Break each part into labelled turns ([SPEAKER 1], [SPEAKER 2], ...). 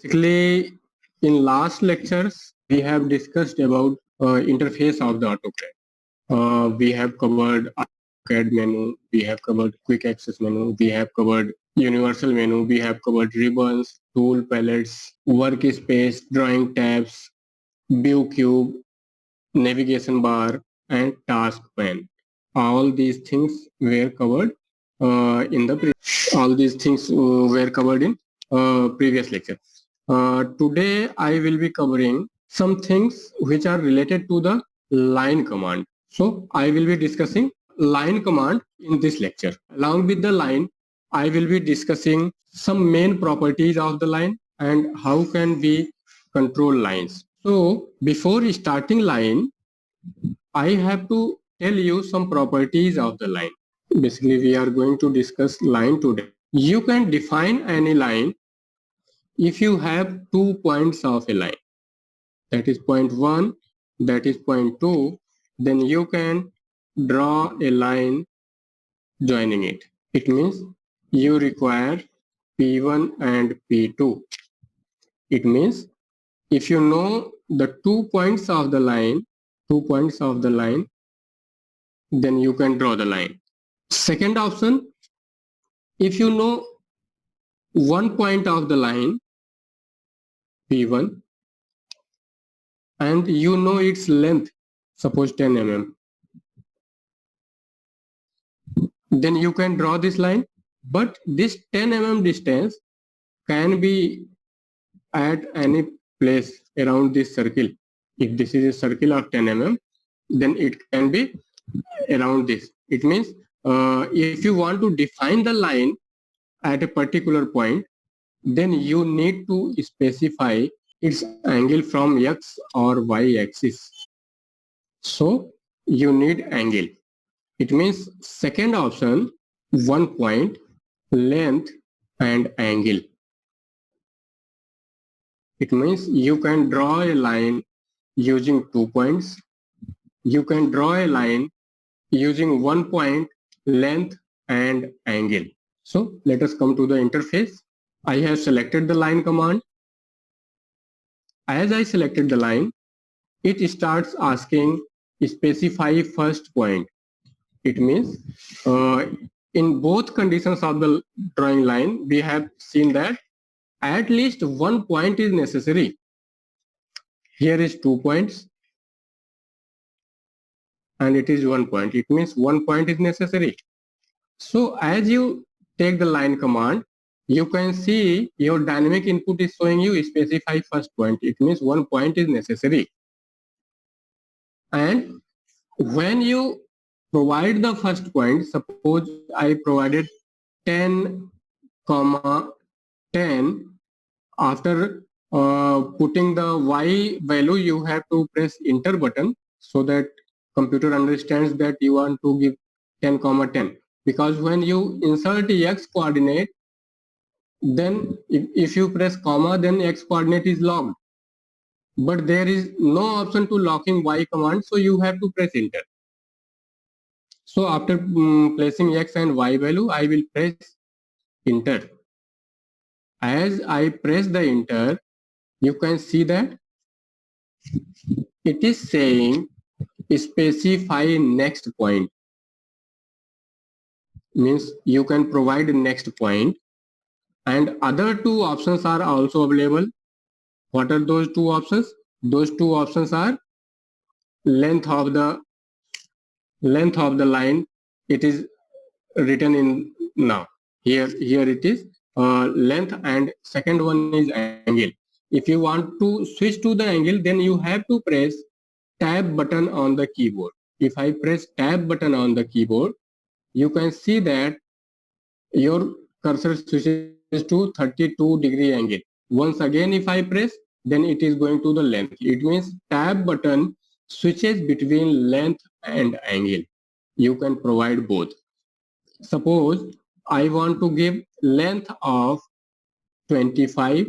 [SPEAKER 1] Basically, in last lectures, we have discussed about interface of the AutoCAD. We have covered AutoCAD menu, we have covered quick access menu, we have covered universal menu, we have covered ribbons, tool palettes, workspace, drawing tabs, view cube, navigation bar, and task pane. All these things were covered in the previous lecture. Today I will be covering some things which are related to the line command. So I will be discussing line command in this lecture. Along with the line, I will be discussing some main properties of the line and how can we control lines. So before starting line, I have to tell you some properties of the line. Basically, we are going to discuss line today. You can define any line if you have 2 points of a line. That is point 1, that is point 2. Then you can draw a line joining it. It means you require P1 and P2. It means if you know the 2 points of the line, then you can draw the line. Second option, if you know 1 point of the line, P1, and you know its length, suppose 10 mm, then you can draw this line. But this 10 mm distance can be at any place around this circle. If this is a circle of 10 mm, then it can be around this. It means if you want to define the line at a particular point, then you need to specify its angle from x or y axis. So you need angle. It means second option, 1 point, length and angle. It means you can draw a line using 2 points. You can draw a line using 1 point, length and angle. So let us come to the interface. I have selected the line command. As I selected the line, it starts asking specify first point. It means in both conditions of the drawing line, we have seen that at least 1 point is necessary. Here is 2 points and it is 1 point. It means 1 point is necessary. So as you take the line command, you can see your dynamic input is showing you specify first point. It means 1 point is necessary. And when you provide the first point, suppose I provided 10, 10, after putting the y value, you have to press enter button so that computer understands that you want to give 10, 10. Because when you insert the x coordinate, then if you press comma, then x coordinate is locked. But there is no option to locking y command, so you have to press enter. So after placing x and y value, I will press enter. As I press the enter, you can see that it is saying specify next point. Means you can provide next point, and other two options are also available. What are those two options? Those two options are length of the line. It is written in now. Here it is length, and second one is angle. If you want to switch to the angle, then you have to press tab button on the keyboard. If I press tab button on the keyboard, you can see that your cursor switches to 32-degree angle. Once again, if I press, then it is going to the length. It means tab button switches between length and angle. You can provide both. Suppose I want to give length of 25,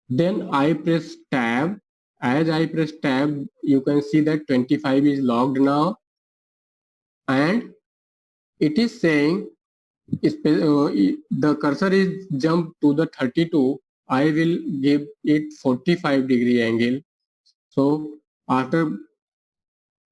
[SPEAKER 1] then I press tab. As I press tab, you can see that 25 is logged now, and it is saying the cursor is jumped to the 32 I will give it 45-degree angle. So after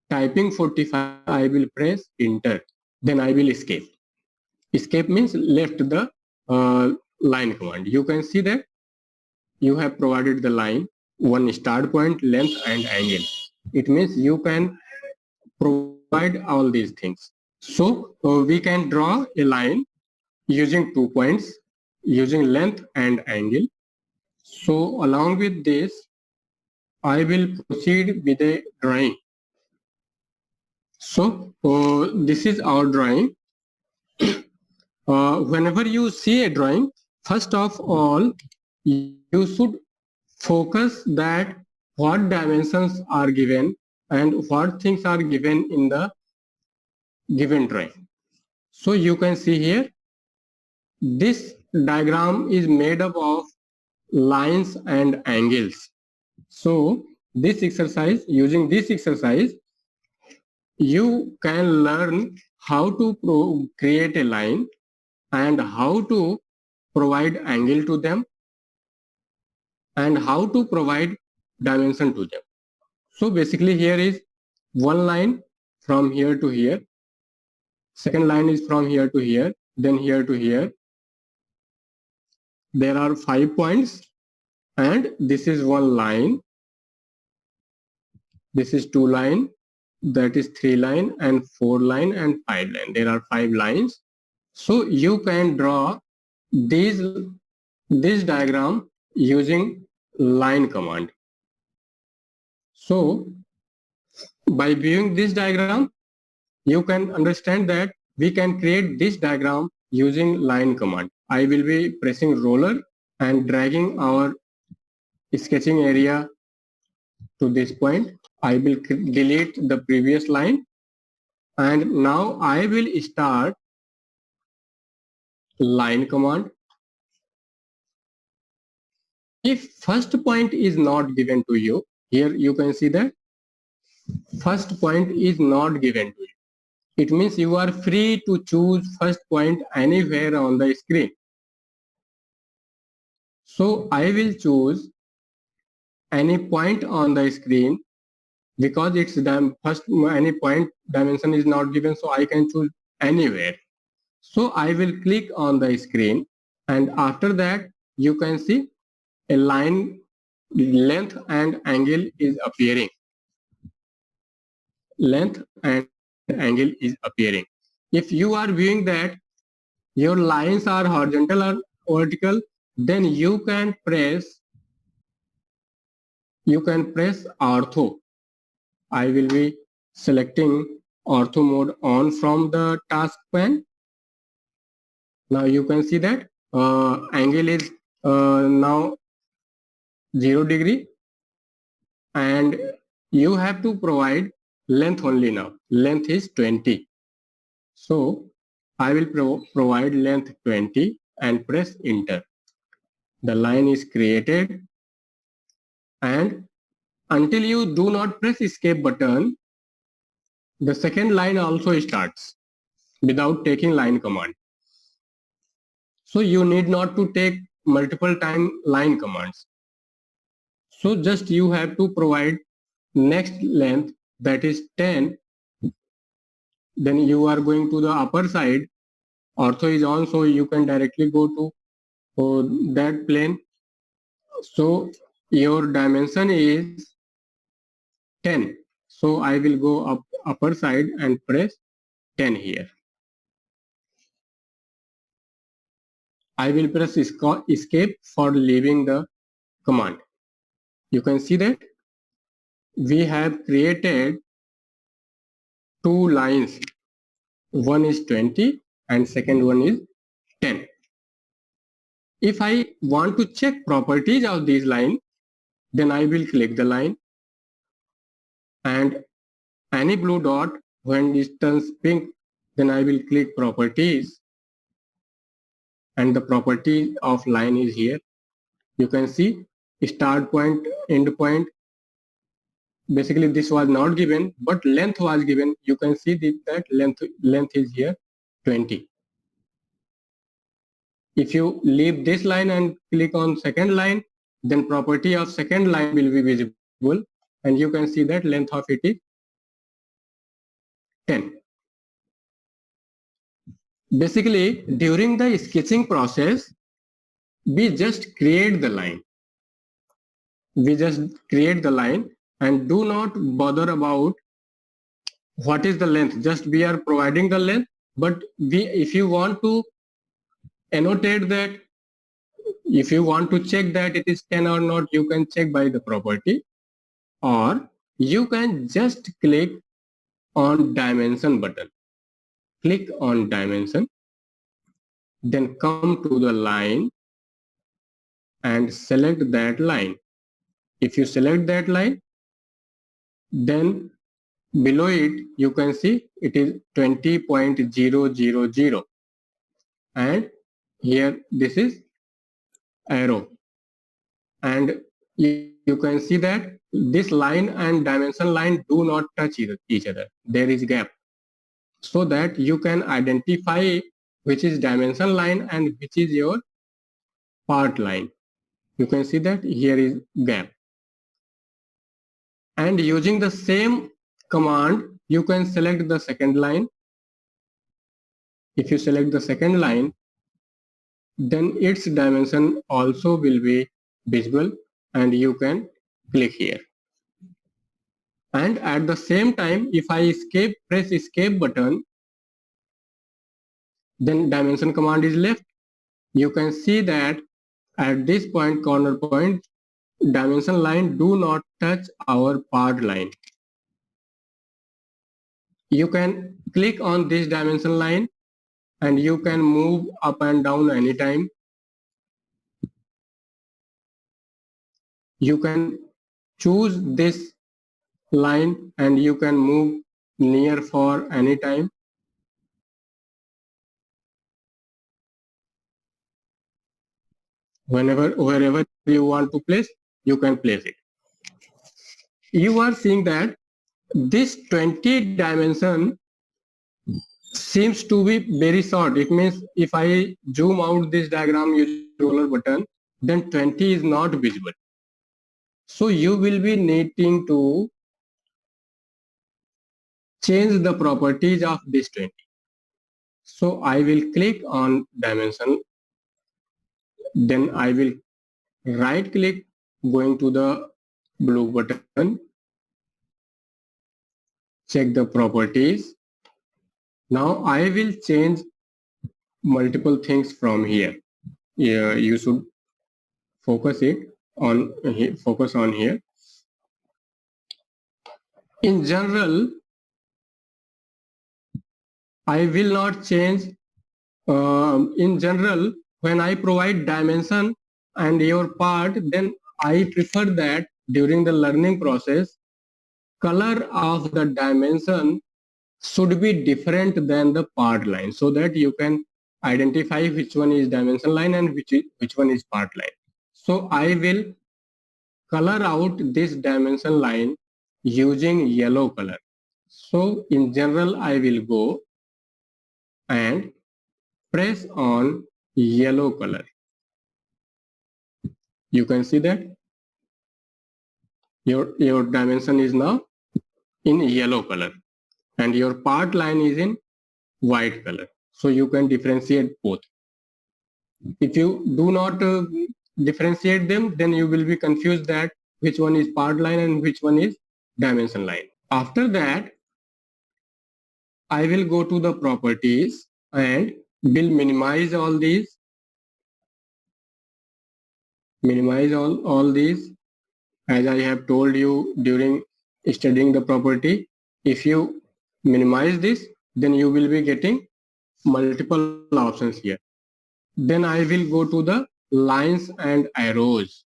[SPEAKER 1] typing 45, I will press enter. Then I will escape. Escape means left the line command. You can see that you have provided the line, one start point, length and angle. It means you can provide all these things. So we can draw a line using 2 points, using length and angle. So along with this, I will proceed with a drawing. So this is our drawing. Whenever you see a drawing, first of all, you should focus that what dimensions are given and what things are given in the given drawing. So you can see here, this diagram is made up of lines and angles. So this exercise, using this exercise, you can learn how to create a line and how to provide angle to them and how to provide dimension to them. So basically here is one line from here to here, second line is from here to here, then here to here. There are 5 points and this is one line, this is 2 line, that is 3 line and 4 line and 5 line. There are 5 lines. So you can draw this diagram using line command. So by viewing this diagram, you can understand that we can create this diagram using line command. I will be pressing roller and dragging our sketching area to this point. I will delete the previous line and now I will start line command. If first point is not given to you, here you can see that first point is not given to you. It means you are free to choose first point anywhere on the screen. So I will choose any point on the screen because it's first any point dimension is not given, so I can choose anywhere. So I will click on the screen and after that you can see a line length and angle is appearing. Length and angle is appearing. If you are viewing that your lines are horizontal or vertical, then you can press ortho. I will be selecting ortho mode on from the task pane. Now you can see that angle is now 0 degree and you have to provide length only now. Length is 20. So I will provide length 20 and press enter. The line is created and until you do not press escape button, the second line also starts without taking line command. So you need not to take multiple time line commands. So just you have to provide next length, that is 10. Then you are going to the upper side. Ortho is on, so you can directly go to that plane. So your dimension is 10. So I will go up upper side and press 10 here. I will press escape for leaving the command. You can see that we have created 2 lines. One is 20 and second one is 10. If I want to check properties of this line, then I will click the line and any blue dot when it turns pink, then I will click properties and the property of line is here. You can see start point, end point. Basically this was not given, but length was given. You can see that length is here 20. If you leave this line and click on second line, then property of second line will be visible, and you can see that length of it is 10. Basically, during the sketching process, we just create the line. We just create the line and do not bother about what is the length. Just we are providing the length, but if you want to annotate that, if you want to check that it is 10 or not, you can check by the property, or you can just click on dimension button. Click on dimension, then come to the line and select that line. If you select that line, then below it you can see it is 20.000, and here this is arrow, and you can see that this line and dimension line do not touch each other. There is gap, so that you can identify which is dimension line and which is your part line. You can see that here is gap, and using the same command you can select the second line. If you select the second line, then its dimension also will be visible, and you can click here. And at the same time, if I press escape button, then dimension command is left. You can see that at this point, corner point, dimension line do not touch our part line. You can click on this dimension line and you can move up and down anytime. You can choose this line and you can move near for any time. Wherever you want to place, you can place it. You are seeing that this 20 dimension seems to be very short. It means if I zoom out this diagram using roller button, then 20 is not visible. So you will be needing to change the properties of this 20. So I will click on dimension, then I will right click, going to the blue button, check the properties. Now I will change multiple things from here. You should focus on here. In general, I will not change. In general, when I provide dimension and your part, then I prefer that during the learning process, color of the dimension should be different than the part line, so that you can identify which one is dimension line and which one is part line. So I will color out this dimension line using yellow color. So in general, I will go and press on yellow color. You can see that your dimension is now in yellow color and your part line is in white color. So you can differentiate both. If you do not differentiate them, then you will be confused that which one is part line and which one is dimension line. After that, I will go to the properties and will minimize all these. Minimize all these. As I have told you during studying the property, if you minimize this, then you will be getting multiple options here. Then I will go to the lines and arrows.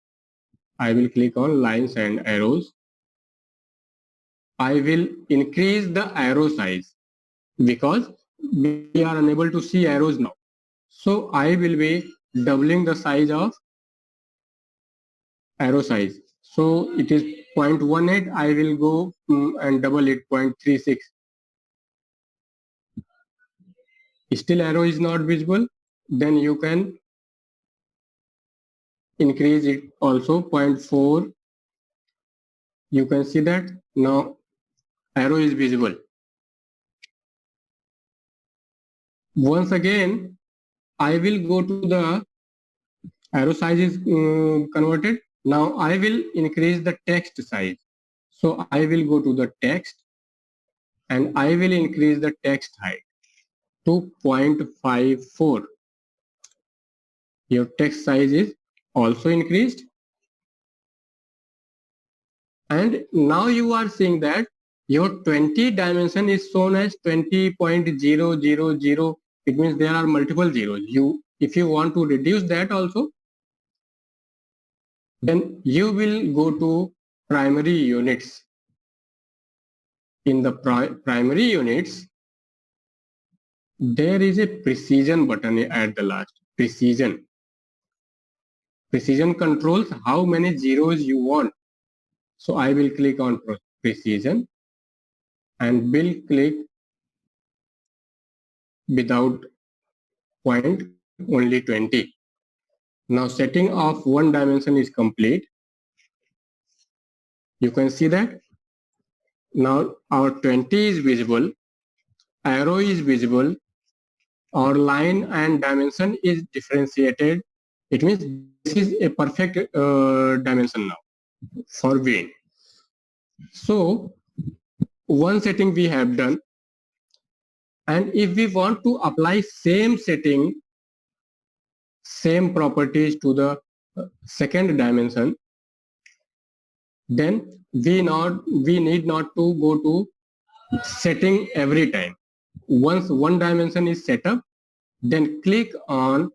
[SPEAKER 1] I will click on lines and arrows. I will increase the arrow size because we are unable to see arrows now. So I will be doubling the size of arrow size. So it is 0.18. I will go and double it, 0.36. Still arrow is not visible. Then you can increase it also 0.4. You can see that now arrow is visible. Once again, I will go to the arrow size is converted. Now I will increase the text size. So I will go to the text and I will increase the text height to 0.54. Your text size is also increased. And now you are seeing that your 20 dimension is shown as 20.000. It means there are multiple zeros. If you want to reduce that also, then you will go to primary units. In the primary units, there is a precision button at the last. Precision. Precision controls how many zeros you want. So I will click on precision and will click without point, only 20. Now setting of one dimension is complete. You can see that now our 20 is visible, arrow is visible, our line and dimension is differentiated. It means this is a perfect dimension now for viewing. So one setting we have done, and if we want to apply same setting, same properties to the second dimension, then we need not to go to setting every time. Once one dimension is set up, then click on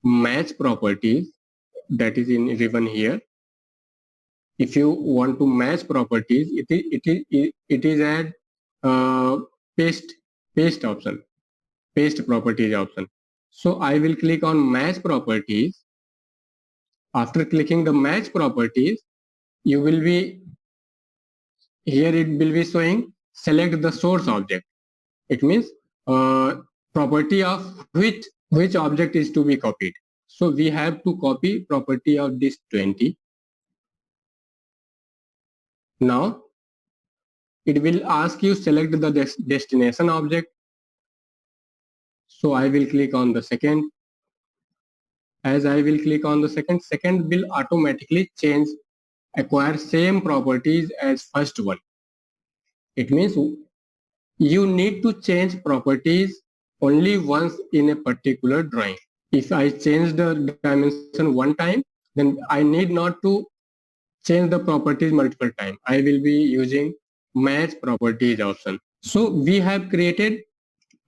[SPEAKER 1] match properties, that is in ribbon here. If you want to match properties, it is at paste option, paste properties option. So I will click on match properties. After clicking the match properties, you will be here, it will be showing select the source object. It means property of which object is to be copied. So we have to copy property of this 20. Now it will ask you select the destination object. So I will click on the second. As I will click on the second will automatically acquire same properties as first one. It means you need to change properties only once in a particular drawing. If I change the dimension one time, then I need not to change the properties multiple times. I will be using match properties option. So we have created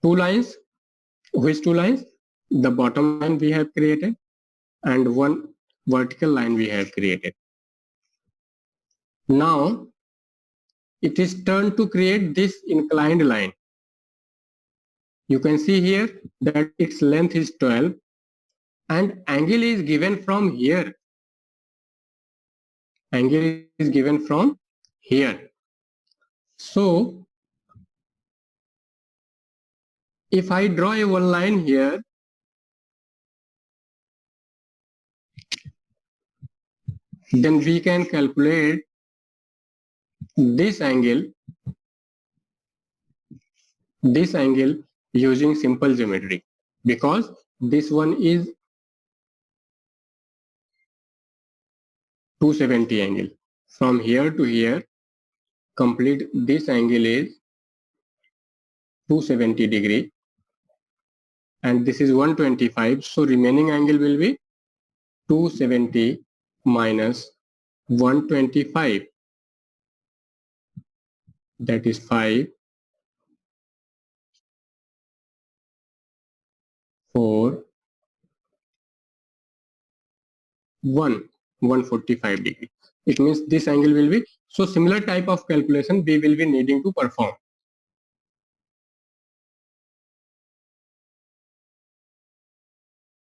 [SPEAKER 1] two lines. Which two lines? The bottom line we have created and one vertical line we have created. Now it is turn to create this inclined line. You can see here that its length is 12 and angle is given from here. Angle is given from here. So if I draw a one line here, then we can calculate this angle using simple geometry, because this one is 270 angle. From here to here, complete this angle is 270 degree and this is 125. So remaining angle will be 270 minus 125. That is 5, 4, 145 degree. It means this angle will be, so similar type of calculation we will be needing to perform.